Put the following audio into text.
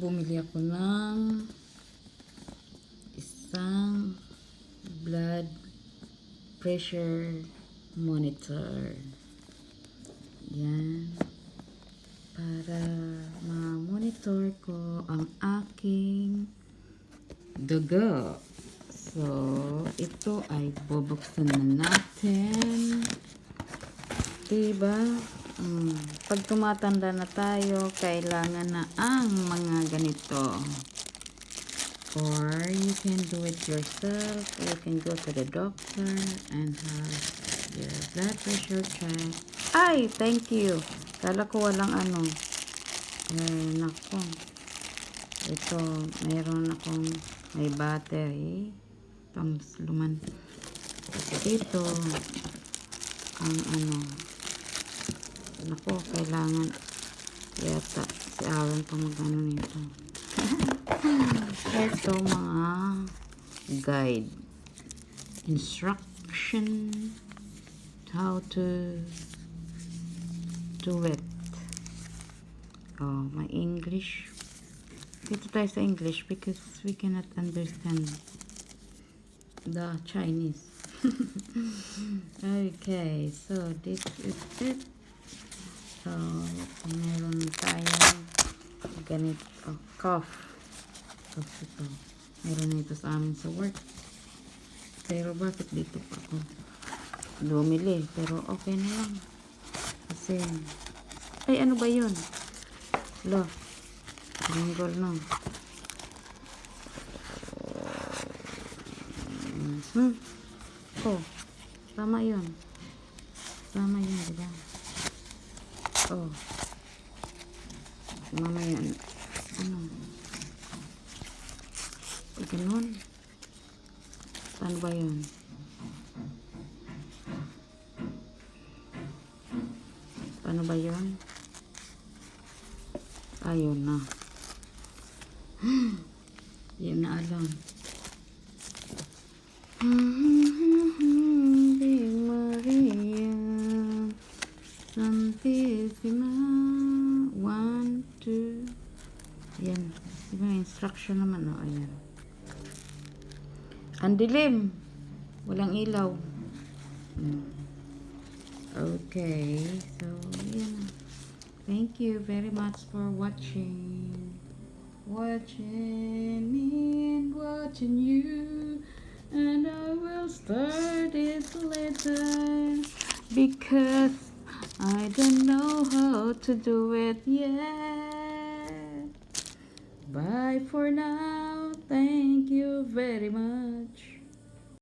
bumili ako ng isang blood pressure monitor. Yan. Para ma-monitor ko ang aking dugo. So, ito ay bubuksan na natin. Diba? Pag tumatanda na tayo, kailangan na ang mga ganito. Or you can do it yourself. You can go to the doctor and have your blood pressure checked. Ay, thank you. Kala ko walang ano. Nako. Ito, mayroon akong may battery. Pang luman. Ito, ang ano. Nako, kailangan yata si Aaron pa mag-ano nito. Ito, mga guide. Instruction. How to do it. Oh, my English. Dito tayo sa English because we cannot understand the Chinese. Okay, so this is it. So, meron tayong ganito, cough. Ito. Meron na ito sa amin sa work. Pero bakit dito pa ako bumili? Pero okay na lang. Kasi, ay ano ba yun? Lo, ringgol no. Oh, tama yun. Tama yun, diba? Oh. Mamaya, ano? Ganun. Paano ba yun? Paano ba yun? Ayun na. Yun na alam. Maria Santissima 1, 2. Ayan. Diba instruction naman, oh, ayan. Ang dilim. Walang ilaw. Okay. So, ayan. Thank you very much for watching. Watching me and watching you. And I will start it later. Because I don't know how to do it yet. Bye for now. Thank you very much.